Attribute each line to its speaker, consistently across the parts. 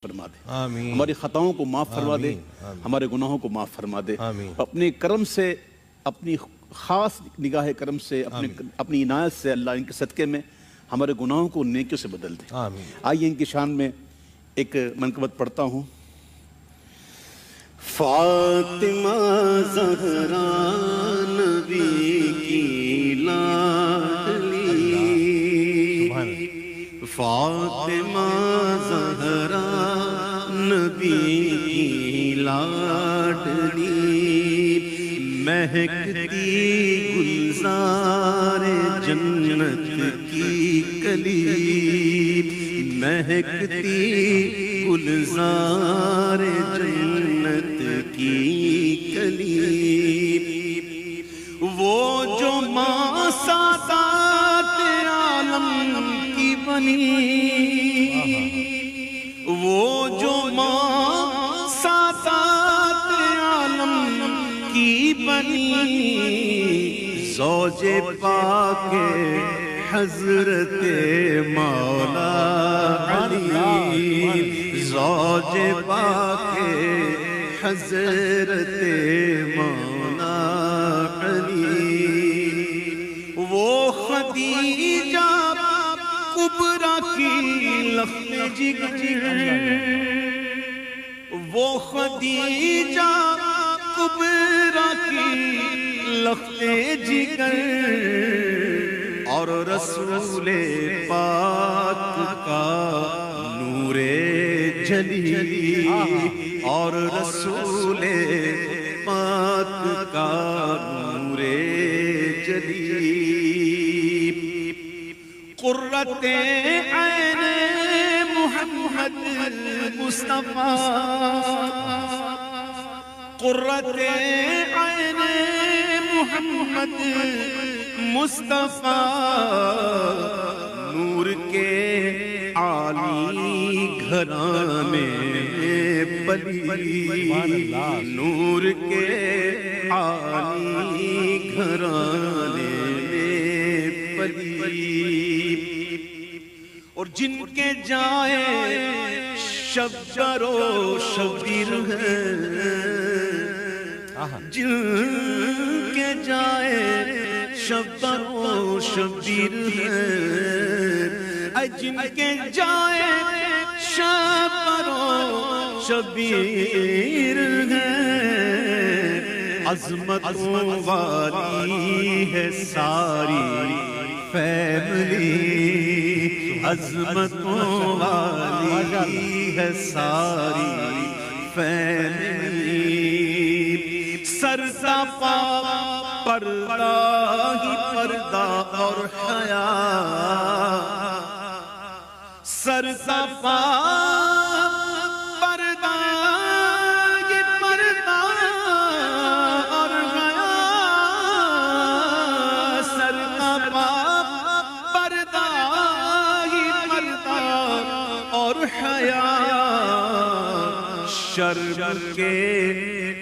Speaker 1: فرما دے،
Speaker 2: آمین،
Speaker 1: ہماری خطاؤں کو معاف فرما دے،
Speaker 2: آمین،
Speaker 1: ہمارے گناہوں کو معاف فرما دے،
Speaker 2: آمین،
Speaker 1: اپنے کرم سے، اپنی خاص نگاہ کرم سے، اپنی عنایت سے اللہ ان کے صدقے میں ہمارے گناہوں کو نیکیوں سے بدل دے۔
Speaker 2: آمین۔
Speaker 1: آئیے ان کی شان میں ایک منقبت پڑھتا ہوں۔ فاطمہ زہرا نبی کی لاڈلی، فاطمہ زہرا نبی کی لاڈلی، مہکتی گلزار جنت کی کلی، مہکتی گلزار جنت کی کلی، وہ جو ماں سادات عالم کی بنی، وہ جو ماں سادات عالم کی بنی، زوج پاک حضرت مولا علی، زوج پاک حضرت مولا علی، وہ خدیجہ کبریٰ کی لخت جگر، وہ خدیجہ کبریٰ کی لخت جگر، اور رسول پاک کا نور جلی، اور رسول پاک کا نور جلی، قرۃ عین محمد مصطفیٰ، قرۃ عین محمد مصطفیٰ، نور کے عالی گھرانے میں پلی، نور کے عالی گھرانے میں پلی، اور جن کے جائے شبر و شبیر ہیں، جن کے جائے شبر و شبیر ہیں، اے جن کے جائے شبر و شبیر ہیں، عظمتوں والی ہے ساری فیملی، عظمتوں والی ہے ساری فیملی، سرتا پا پردہ ہی پردہ اور حیا، سرتا پا پردہ ہی پردہ اور حیا، سرتا پا پردہ ہی پردہ اور حیا، شرم کے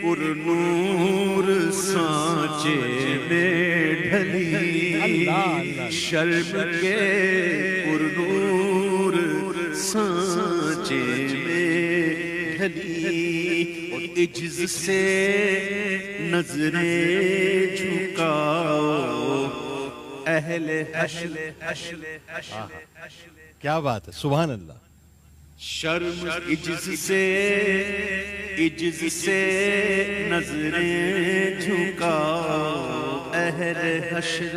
Speaker 1: پر نور سانچے میں ڈھلی، شرم کے پر نور سانچے میں ڈھلی، اور عجز سے نظریں جھکاؤ اہل حشر،
Speaker 2: کیا بات ہے، سبحان اللہ۔
Speaker 1: شرم عجز سے نظریں جھکاؤ اہل حشر،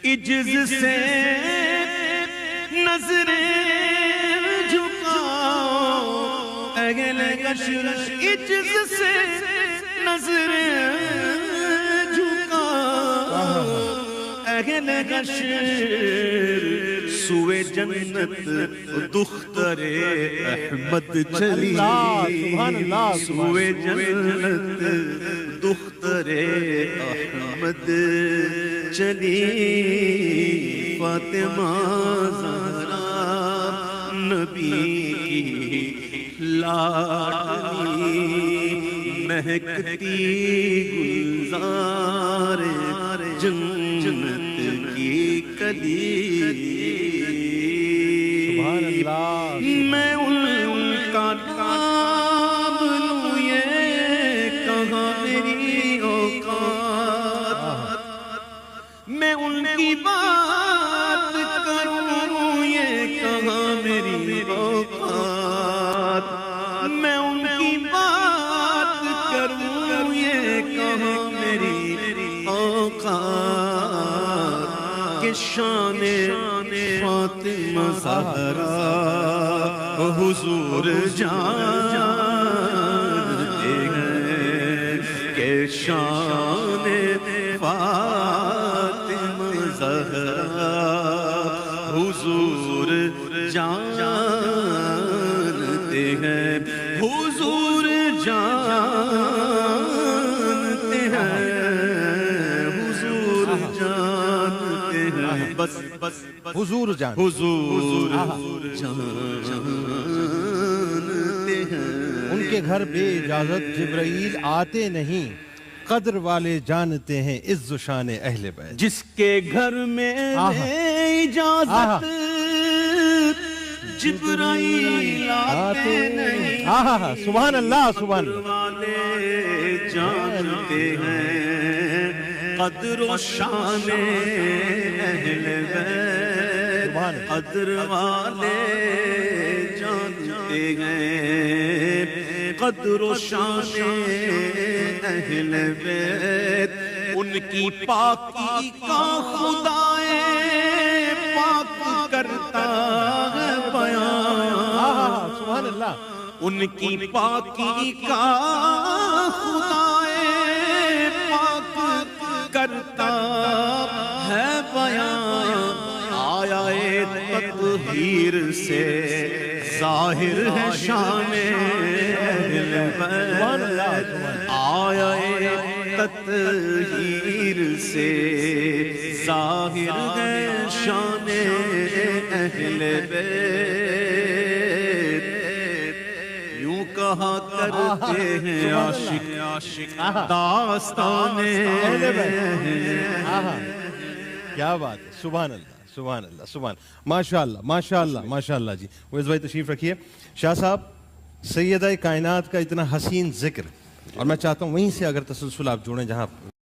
Speaker 1: عجز سے نظریں جھکاؤ اہل حشر، عجز سے نظریں جھکاؤ اہل حشر، سوئے جنت دختر احمد چلی، سوئے جنت دختر احمد چلی، فاطمہ زہرا نبی کی لاڈلی، مہکتی گلزار جنت کی کلی،
Speaker 2: سبحان اللہ۔
Speaker 1: میں اوقات میں ان کی بات کروں یہ کہاں میری اوقات کہ شان فاطمہ زہرا حضور جانتے ہیں کہ شان فاطمہ زہرا حضور جانتے ہیں حضور جانتے ہیں حضور جانتے ہیں بس
Speaker 2: حضور جان
Speaker 1: حضور جانتے ہیں
Speaker 2: ان کے گھر بے اجازت جبرائیل آتے نہیں قدر والے جانتے ہیں عز و شان اہل بیت
Speaker 1: جس کے گھر میں اجازت جبرائیل آتے نہیں
Speaker 2: سبحان اللہ سبحان اللہ
Speaker 1: والے جانتے ہیں قدر و شان اہل بیت قدر والے جانتے ہیں قدر و شان اہل بیت ان کی پاکی کا خدائے پاک کرتا ہے بیان
Speaker 2: سبحان اللہ
Speaker 1: ان کی پاکی کا خدائے پاک کرتا ہے بیان آیا تطہیر سے ظاہر ہے شان اہل بیت آیا تطہیر سے ظاہر ہے شان اہل بیت یوں کہا کرتے ہیں عاشق داستان اہل بیت
Speaker 2: کیا بات ہے سبحان اللہ سبحان اللہ سبحان ماشاءاللہ ماشاءاللہ ماشاءاللہ جی ویس بھائی تشریف رکھیے شاہ صاحب سیدہ کائنات کا اتنا حسین ذکر اور میں چاہتا ہوں وہیں سے اگر تسلسل آپ جوڑیں جہاں